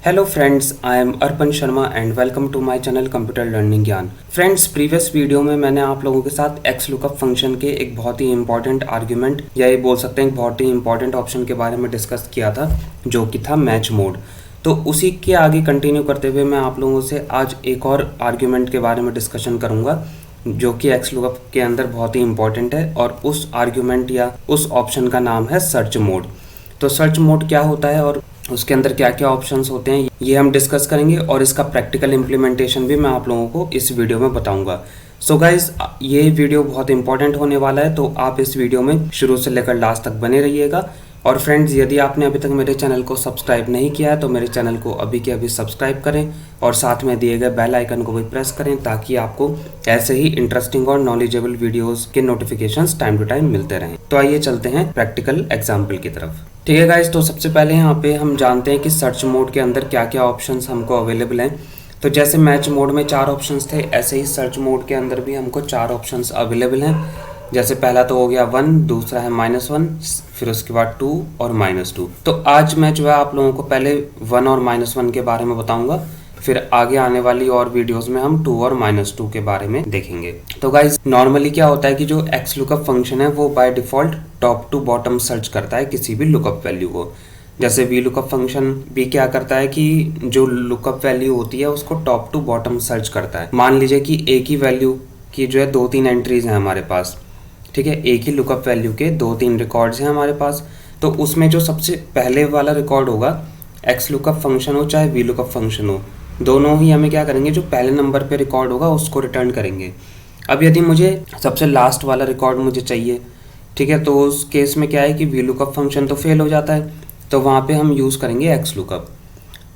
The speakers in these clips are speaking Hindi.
Hello friends, I am Arpan Sharma and welcome to my channel computer learning Gyan. Friends, previous video में मैंने आप लोगों के साथ एक्स लुकअप फंक्शन के एक बहुत ही इंपॉर्टेंट आर्ग्यूमेंट या ये बोल सकते हैं एक बहुत ही इंपॉर्टेंट ऑप्शन के बारे में डिस्कस किया था, जो कि था मैच मोड। तो उसी के आगे कंटिन्यू करते हुए मैं आप लोगों से आज एक और आर्ग्यूमेंट के बारे में डिस्कशन करूँगा, जो कि एक्स लुकअप के अंदर बहुत ही इंपॉर्टेंट है और उस आर्ग्यूमेंट या उस ऑप्शन का नाम है सर्च मोड। तो सर्च मोड क्या होता है और उसके अंदर क्या क्या ऑप्शंस होते हैं, ये हम डिस्कस करेंगे और इसका प्रैक्टिकल इम्प्लीमेंटेशन भी मैं आप लोगों को इस वीडियो में बताऊंगा। सो गाइज, ये वीडियो बहुत इंपॉर्टेंट होने वाला है, तो आप इस वीडियो में शुरू से लेकर लास्ट तक बने रहिएगा। और फ्रेंड्स, यदि आपने अभी तक मेरे चैनल को सब्सक्राइब नहीं किया है तो मेरे चैनल को अभी के अभी सब्सक्राइब करें और साथ में दिए गए बेल आइकन को भी प्रेस करें, ताकि आपको ऐसे ही इंटरेस्टिंग और नॉलेजेबल वीडियोस के नोटिफिकेशंस टाइम टू टाइम मिलते रहें। तो आइए चलते हैं प्रैक्टिकल एग्जाम्पल की तरफ। ठीक है गाइज, तो सबसे पहले यहाँ पे हम जानते हैं कि सर्च मोड के अंदर क्या क्या ऑप्शंस हमको अवेलेबल हैं। तो जैसे मैच मोड में 4 ऑप्शंस थे, ऐसे ही सर्च मोड के अंदर भी हमको 4 ऑप्शंस अवेलेबल हैं। जैसे पहला तो हो गया 1, दूसरा है -1, फिर उसके बाद 2 और -2। तो आज मैं जो है आप लोगों को पहले 1 और -1 के बारे में बताऊंगा, फिर आगे आने वाली और वीडियोस में हम 2 और -2 के बारे में देखेंगे। तो गाइज, नॉर्मली क्या होता है कि जो एक्स लुकअप फंक्शन है वो by default top to bottom search करता है किसी भी लुकअप वैल्यू को। जैसे वी लुकअप फंक्शन भी क्या करता है कि जो लुकअप वैल्यू होती है उसको टॉप टू बॉटम सर्च करता है। मान लीजिए कि एक ही वैल्यू की जो है 2-3 एंट्रीज हैं हमारे पास, ठीक है, एक ही लुकअप वैल्यू के 2-3 रिकॉर्ड्स हैं हमारे पास। तो उसमें जो सबसे पहले वाला रिकॉर्ड होगा, एक्स लुकअप फंक्शन हो चाहे वी लुकअप फंक्शन हो, दोनों ही हमें क्या करेंगे, जो पहले नंबर पे रिकॉर्ड होगा उसको रिटर्न करेंगे। अब यदि मुझे सबसे लास्ट वाला रिकॉर्ड मुझे चाहिए, ठीक है, तो उस केस में क्या है कि वी लुकअप फंक्शन तो फेल हो जाता है, तो वहाँ पे हम यूज़ करेंगे एक्स लुकअप।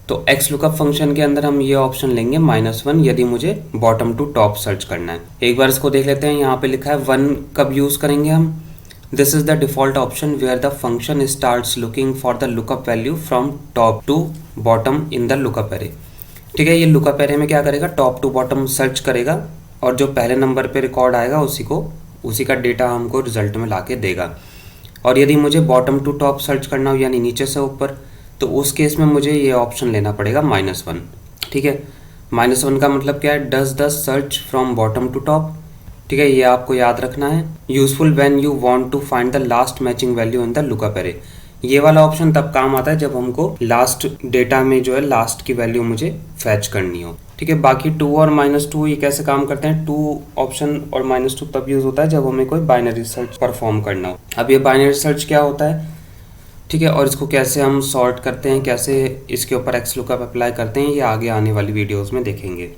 तो एक्स लुकअप फंक्शन के अंदर हम ये ऑप्शन लेंगे -1, यदि मुझे बॉटम टू टॉप सर्च करना है। एक बार इसको देख लेते हैं। यहाँ पे लिखा है 1 कब यूज़ करेंगे हम। This is the default option where the function starts looking for the lookup value from top to bottom in the lookup array. ठीक है, ये लुकअप एरे में क्या करेगा, टॉप टू बॉटम सर्च करेगा और जो पहले नंबर पे रिकॉर्ड आएगा उसी का डेटा हमको रिजल्ट में ला के देगा। और यदि मुझे बॉटम टू टॉप सर्च करना हो, यानी नीचे से ऊपर, तो उस केस में मुझे ये ऑप्शन लेना पड़ेगा -1। ठीक है, -1 का मतलब क्या है, does the search from bottom to top. ठीक है, ये आपको याद रखना है। Useful when you want to find the last matching value in the lookup array. ये वाला ऑप्शन तब काम आता है जब हमको लास्ट डेटा में जो है लास्ट की वैल्यू मुझे फैच करनी हो। ठीक है, बाकी 2 और -2 ये कैसे काम करते हैं, 2 ऑप्शन और -2 तब यूज़ होता है जब हमें कोई बाइनरी सर्च परफॉर्म करना हो। अब ये बाइनरी सर्च क्या होता है, ठीक है, और इसको कैसे हम सॉर्ट करते हैं, कैसे इसके ऊपर एक्स लुकअप अप्लाई करते हैं, ये आगे आने वाली वीडियोस में देखेंगे।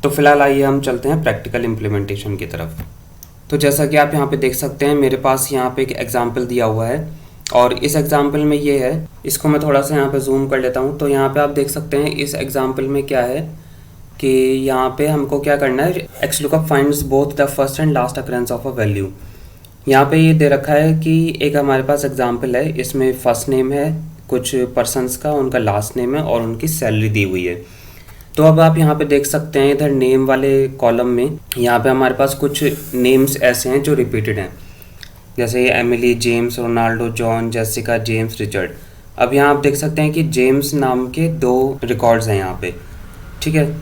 तो फिलहाल आइए हम चलते हैं प्रैक्टिकल इम्प्लीमेंटेशन की तरफ। तो जैसा कि आप यहाँ पे देख सकते हैं, मेरे पास यहाँ पे एक एग्जाम्पल दिया हुआ है और इस एग्जाम्पल में ये है, इसको मैं थोड़ा सा यहाँ पे जूम कर लेता हूँ। तो यहाँ पे आप देख सकते हैं इस एग्जाम्पल में क्या है कि यहाँ पे हमको क्या करना है, x lookup finds both the first and last occurrence of a value. यहाँ पे ये दे रखा है कि एक हमारे पास एग्जाम्पल है, इसमें फर्स्ट नेम है कुछ पर्सन्स का, उनका लास्ट नेम है और उनकी सैलरी दी हुई है। तो अब आप यहाँ पे देख सकते हैं इधर नेम वाले कॉलम में यहाँ पे हमारे पास कुछ नेम्स ऐसे हैं जो रिपीटेड हैं, जैसे Emily, James, Ronaldo, John, Jessica, James, Richard. अब यहाँ आप देख सकते हैं कि जेम्स नाम के 2 रिकॉर्ड्स हैं यहाँ पे। ठीक है,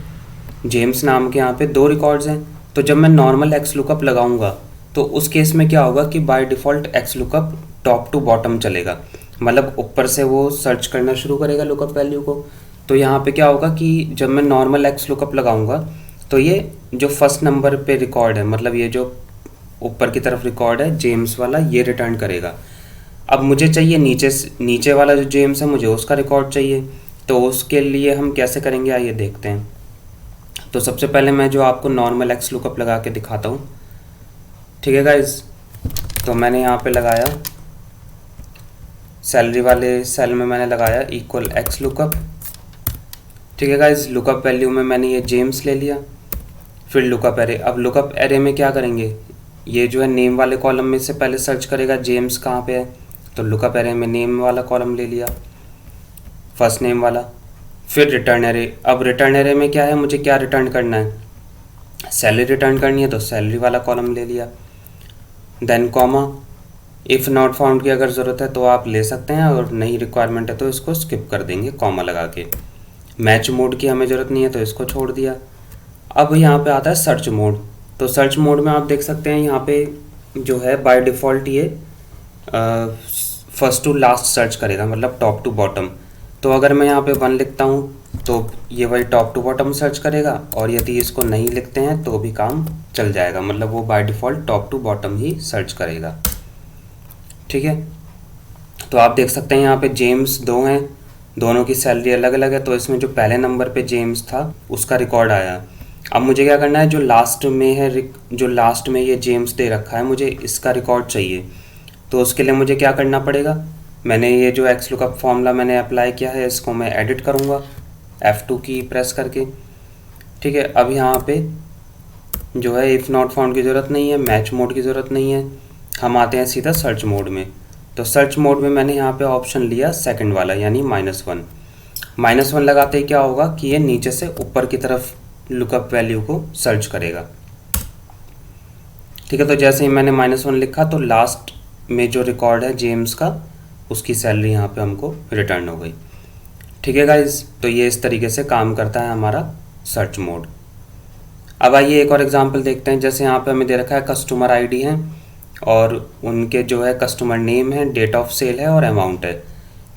जेम्स नाम के यहाँ पे 2 रिकॉर्ड्स हैं। तो जब मैं नॉर्मल एक्स लुकअप लगाऊंगा तो उस केस में क्या होगा कि by default X lookup top to bottom चलेगा, मतलब ऊपर से वो सर्च करना शुरू करेगा लुकअप वैल्यू को। तो यहाँ पे क्या होगा कि जब मैं नॉर्मल एक्स लुकअप लगाऊंगा तो ये जो फर्स्ट नंबर पे रिकॉर्ड है, मतलब ये जो ऊपर की तरफ रिकॉर्ड है जेम्स वाला, ये रिटर्न करेगा। अब मुझे चाहिए नीचे वाला जो जेम्स है, मुझे उसका रिकॉर्ड चाहिए। तो उसके लिए हम कैसे करेंगे, आइए देखते हैं। तो सबसे पहले मैं जो आपको नॉर्मल एक्स लुकअप लगा के दिखाता हूँ। ठीक है गाइज, तो मैंने यहाँ पे लगाया सैलरी वाले सेल में मैंने लगाया इक्वल एक्स लुकअप। ठीक है गाइज, लुकअप वैल्यू में मैंने ये जेम्स ले लिया, फिर लुकअप एरे। अब लुकअप एरे में क्या करेंगे, ये जो है नेम वाले कॉलम में से पहले सर्च करेगा जेम्स कहाँ पे है, तो लुकअप एरे में नेम वाला कॉलम ले लिया, फर्स्ट नेम वाला, फिर रिटर्न एरे। अब रिटर्न एरे में क्या है, मुझे क्या रिटर्न करना है, सैलरी रिटर्न करनी है, तो सैलरी वाला कॉलम ले लिया, then comma. If not found की अगर ज़रूरत है तो आप ले सकते हैं और नहीं रिक्वायरमेंट है तो इसको स्किप कर देंगे कॉमा लगा के। मैच मोड की हमें ज़रूरत नहीं है तो इसको छोड़ दिया। अब यहाँ पे आता है सर्च मोड। तो सर्च मोड में आप देख सकते हैं यहाँ पे जो है बाय डिफ़ॉल्ट ये फर्स्ट टू लास्ट सर्च करेगा, मतलब टॉप टू बॉटम। तो अगर मैं यहाँ पे 1 लिखता हूँ तो ये वही टॉप टू बॉटम सर्च करेगा, और यदि इसको नहीं लिखते हैं तो भी काम चल जाएगा, मतलब वो by default top to bottom ही सर्च करेगा। ठीक है, तो आप देख सकते हैं यहाँ पे जेम्स 2 हैं, दोनों की सैलरी अलग अलग है। तो इसमें जो पहले नंबर पे जेम्स था उसका रिकॉर्ड आया। अब मुझे क्या करना है, जो लास्ट में है, जो लास्ट में ये जेम्स दे रखा है, मुझे इसका रिकॉर्ड चाहिए। तो उसके लिए मुझे क्या करना पड़ेगा, मैंने ये जो एक्स लुकअप फॉर्मूला मैंने अप्लाई किया है इसको मैं एडिट करूँगा F2 की प्रेस करके। ठीक है, अब यहाँ पे जो है इफ़ नॉट फाउंड की ज़रूरत नहीं है, मैच मोड की ज़रूरत नहीं है, हम आते हैं सीधा सर्च मोड में। तो सर्च मोड में मैंने यहाँ पे ऑप्शन लिया सेकंड वाला, यानी -1। -1 लगाते ही क्या होगा कि ये नीचे से ऊपर की तरफ लुकअप वैल्यू को सर्च करेगा। ठीक है, तो जैसे ही मैंने -1 लिखा तो लास्ट में जो रिकॉर्ड है जेम्स का, उसकी सैलरी यहाँ पे हमको रिटर्न हो गई। ठीक है गाइज, तो ये इस तरीके से काम करता है हमारा सर्च मोड। अब आइए एक और एग्जांपल देखते हैं। जैसे यहाँ पे हमें दे रखा है कस्टमर आईडी है और उनके जो है कस्टमर नेम है, डेट ऑफ सेल है और अमाउंट है।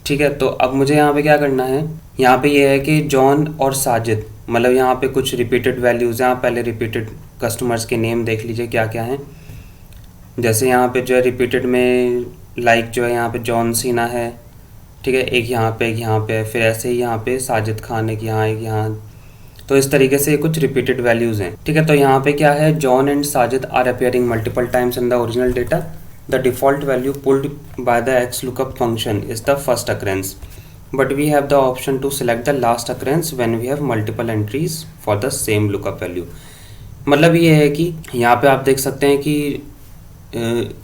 ठीक है, तो अब मुझे यहाँ पे क्या करना है, यहाँ पे ये है कि जॉन और साजिद, मतलब यहाँ पे कुछ रिपीटेड वैल्यूज़ हैं। आप पहले रिपीटेड कस्टमर्स के नेम देख लीजिए क्या क्या हैं। जैसे यहाँ पे जो है रिपीटेड में लाइक जो है यहाँ पे जॉन सीना है, ठीक है, एक यहाँ पे, फिर ऐसे ही यहाँ पे साजिद खान एक यहाँ। तो इस तरीके से कुछ रिपीटेड वैल्यूज़ हैं। ठीक है, तो यहाँ पे क्या है, John and Sajid are appearing multiple times in the original data. The default value pulled by the X lookup function is the first occurrence, but we have the option to select the last occurrence when we have multiple entries for the same lookup value. मतलब ये है कि यहाँ पे आप देख सकते हैं कि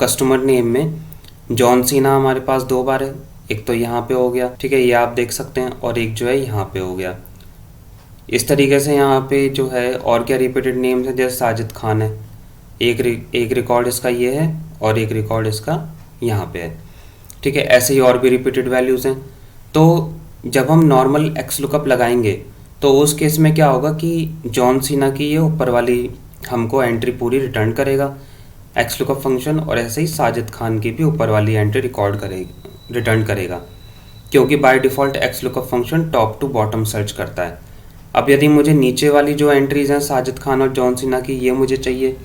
कस्टमर नेम में जॉन सीना हमारे पास 2 बार है, एक तो यहाँ पे हो गया, ठीक है, ये आप देख सकते हैं, और एक जो है यहाँ पे हो गया। इस तरीके से यहाँ पे जो है और क्या रिपीटेड नेम्स हैं, जैसे साजिद खान है, एक रिकॉर्ड इसका ये है और एक रिकॉर्ड इसका यहाँ पे है। ठीक है, ऐसे ही और भी रिपीटेड वैल्यूज़ हैं। तो जब हम नॉर्मल एक्स लुकअप लगाएंगे तो उस केस में क्या होगा कि जॉन सीना की ये ऊपर वाली हमको एंट्री पूरी रिटर्न करेगा एक्स लुकअप फंक्शन, और ऐसे ही साजिद खान की भी ऊपर वाली एंट्री रिटर्न करेगा, क्योंकि by default X lookup function top to bottom search करता है। अब यदि मुझे नीचे वाली जो एंट्रीज़ हैं साजिद खान और जॉन सीना की, ये मुझे चाहिए,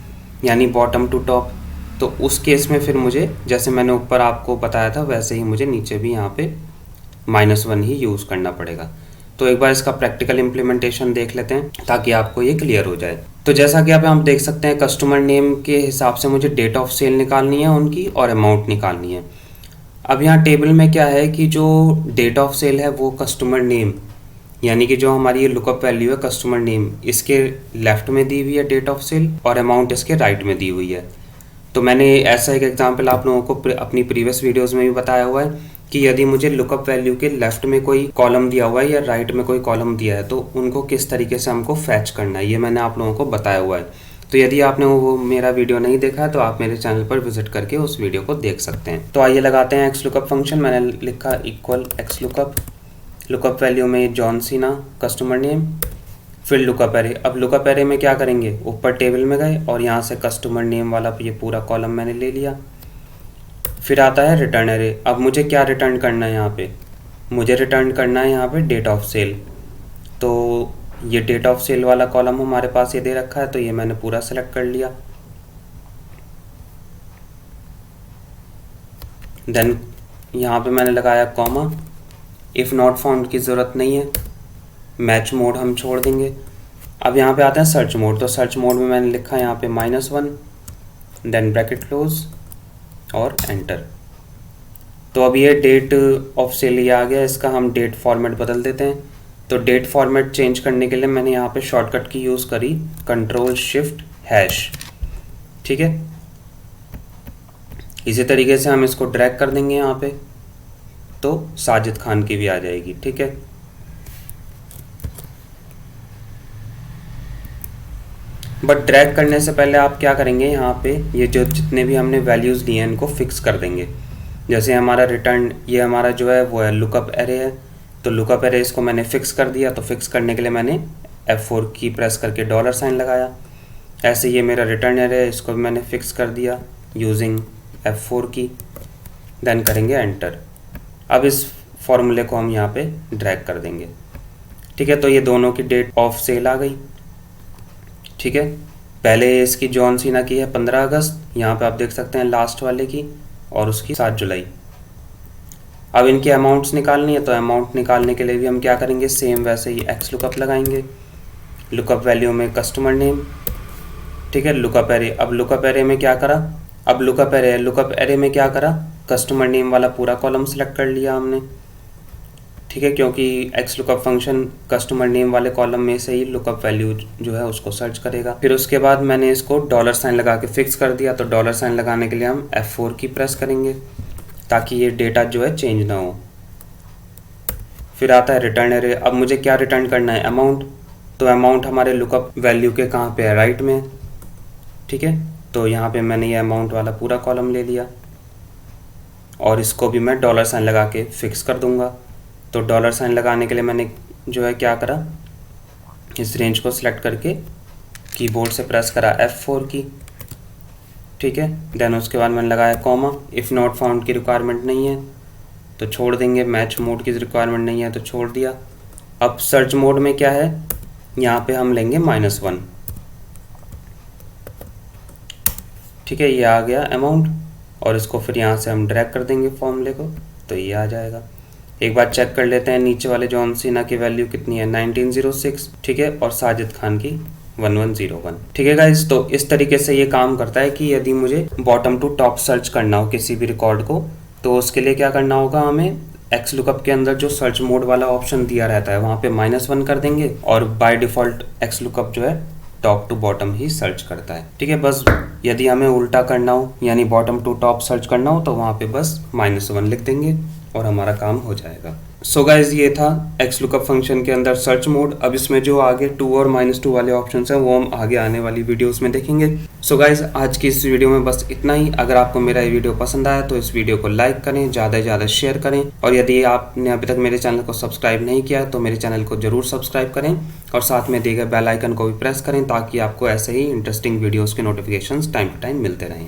यानी बॉटम टू टॉप, तो उस केस में फिर मुझे जैसे मैंने ऊपर आपको बताया था वैसे ही मुझे नीचे भी यहाँ पे -1 ही यूज़ करना पड़ेगा। तो एक बार इसका प्रैक्टिकल इम्प्लीमेंटेशन देख लेते हैं ताकि आपको ये क्लियर हो जाए। तो जैसा कि आप देख सकते हैं कस्टमर नेम के हिसाब से मुझे डेट ऑफ सेल निकालनी है उनकी और अमाउंट निकालनी है। अब यहाँ टेबल में क्या है कि जो डेट ऑफ सेल है वो कस्टमर नेम, यानी कि जो हमारी ये लुकअप वैल्यू है कस्टमर नेम, इसके लेफ्ट में दी हुई है डेट ऑफ सेल और अमाउंट इसके राइट में दी हुई है। तो मैंने ऐसा एक एग्जांपल आप लोगों को अपनी प्रीवियस वीडियोस में भी बताया हुआ है कि यदि मुझे लुकअप वैल्यू के लेफ्ट में कोई कॉलम दिया हुआ है या राइट में कोई कॉलम दिया है तो उनको किस तरीके से हमको फैच करना है, ये मैंने आप लोगों को बताया हुआ है। तो यदि आपने वो मेरा वीडियो नहीं देखा है तो आप मेरे चैनल पर विजिट करके उस वीडियो को देख सकते हैं। तो आइए लगाते हैं एक्स लुकअप फंक्शन। मैंने लिखा इक्वल एक्स लुकअप वैल्यू में जॉन सीना कस्टमर नेम, फिर लुकअप एरे। अब लुकअप एरे में क्या करेंगे, ऊपर टेबल में गए और यहाँ से कस्टमर नेम वाला ये पूरा कॉलम मैंने ले लिया। फिर आता है रिटर्न एरे। अब मुझे क्या रिटर्न करना है, यहाँ पे मुझे रिटर्न करना है यहाँ पे डेट ऑफ सेल। तो ये डेट ऑफ सेल वाला कॉलम हमारे पास ये दे रखा है, तो ये मैंने पूरा सेलेक्ट कर लिया। देन यहाँ पे मैंने लगाया कॉमा। इफ़ नॉट फाउंड की ज़रूरत नहीं है, मैच मोड हम छोड़ देंगे। अब यहाँ पे आते हैं सर्च मोड। तो सर्च मोड में मैंने लिखा यहाँ पे -1, देन ब्रैकेट क्लोज और एंटर। तो अब ये डेट ऑफ सेल ये आ गया, इसका हम डेट फॉर्मेट बदल देते हैं। तो डेट फॉर्मेट चेंज करने के लिए मैंने यहाँ पे शॉर्टकट की यूज़ करी Ctrl+Shift#। ठीक है, इसी तरीके से हम इसको ड्रैग कर देंगे यहाँ पे, तो साजिद खान की भी आ जाएगी। ठीक है, बट ड्रैग करने से पहले आप क्या करेंगे, यहाँ पे ये जो जितने भी हमने वैल्यूज़ लिए हैं इनको फिक्स कर देंगे। जैसे हमारा रिटर्न, ये हमारा जो है वो है लुकअप एरे है, तो लुकअप एरे इसको मैंने फिक्स कर दिया, तो फिक्स करने के लिए मैंने F4 की प्रेस करके डॉलर साइन लगाया। ऐसे ये मेरा रिटर्न एरे है, इसको भी मैंने फिक्स कर दिया यूजिंग F4 की, देन करेंगे एंटर। अब इस फॉर्मूले को हम यहाँ पे ड्रैग कर देंगे। ठीक है, तो ये दोनों की डेट ऑफ सेल आ गई। ठीक है, पहले इसकी जॉन सीना की है 15 अगस्त, यहाँ पे आप देख सकते हैं लास्ट वाले की, और उसकी 7 जुलाई। अब इनके अमाउंट्स निकालनी है, तो अमाउंट निकालने के लिए भी हम क्या करेंगे, सेम वैसे ही एक्स लुकअप लगाएंगे। लुकअप वैल्यू में कस्टमर नेम। ठीक है, लुकअप एरे। अब लुकअप एरे में क्या करा, अब लुकअप एरे में क्या करा, कस्टमर नेम वाला पूरा कॉलम सेलेक्ट कर लिया हमने। ठीक है, क्योंकि x lookup function customer name वाले कॉलम में से ही लुकअप वैल्यू जो है उसको सर्च करेगा। फिर उसके बाद मैंने इसको डॉलर साइन लगा के फिक्स कर दिया। तो डॉलर साइन लगाने के लिए हम F4 की प्रेस करेंगे ताकि ये डेटा जो है चेंज ना हो। फिर आता है रिटर्न एरे। अब मुझे क्या रिटर्न करना है, अमाउंट। तो अमाउंट हमारे लुकअप वैल्यू के कहाँ पे है, राइट में। ठीक है, तो यहाँ पे मैंने ये अमाउंट वाला पूरा कॉलम ले लिया और इसको भी मैं डॉलर साइन लगा के फिक्स कर दूंगा। तो डॉलर साइन लगाने के लिए मैंने जो है क्या करा, इस रेंज को सिलेक्ट करके कीबोर्ड से प्रेस करा F4 की। ठीक है, देन उसके बाद मैंने लगाया कॉमा। इफ़ नॉट फाउंड की रिक्वायरमेंट नहीं है तो छोड़ देंगे, मैच मोड की रिक्वायरमेंट नहीं है तो छोड़ दिया। अब सर्च मोड में क्या है, यहाँ पे हम लेंगे -1। ठीक है, ये आ गया अमाउंट, और इसको फिर यहाँ से हम ड्रैग कर देंगे फॉर्मूले को, तो ये आ जाएगा। एक बार चेक कर लेते हैं नीचे वाले जॉन सीना की वैल्यू कितनी है, 1906। ठीक है, और साजिद खान की 1101। ठीक है गाइस, तो इस तरीके से ये काम करता है कि यदि मुझे बॉटम टू टॉप सर्च करना हो किसी भी रिकॉर्ड को, तो उसके लिए क्या करना होगा, हमें एक्स लुकअप के अंदर जो सर्च मोड वाला ऑप्शन दिया रहता है वहाँ पे -1 कर देंगे, और बाय डिफ़ॉल्ट एक्स लुकअप जो है टॉप टू बॉटम ही सर्च करता है। ठीक है, बस यदि हमें उल्टा करना हो यानी बॉटम टू टॉप सर्च करना हो तो वहाँ पे बस -1 लिख देंगे और हमारा काम हो जाएगा। सो गाइज, ये था एक्स लुकअप फंक्शन के अंदर सर्च मोड। अब इसमें जो आगे 2 और -2 वाले ऑप्शन हैं वो हम आगे आने वाली वीडियोस में देखेंगे। सो गाइज, आज की इस वीडियो में बस इतना ही। अगर आपको मेरा ये वीडियो पसंद आया तो इस वीडियो को लाइक करें, ज़्यादा से ज़्यादा शेयर करें, और यदि आपने अभी तक मेरे चैनल को सब्सक्राइब नहीं किया तो मेरे चैनल को जरूर सब्सक्राइब करें, और साथ में दिए गए बेल आइकन को भी प्रेस करें ताकि आपको ऐसे ही इंटरेस्टिंग वीडियोज़ के नोटिफिकेशन टाइम टू टाइम मिलते रहें।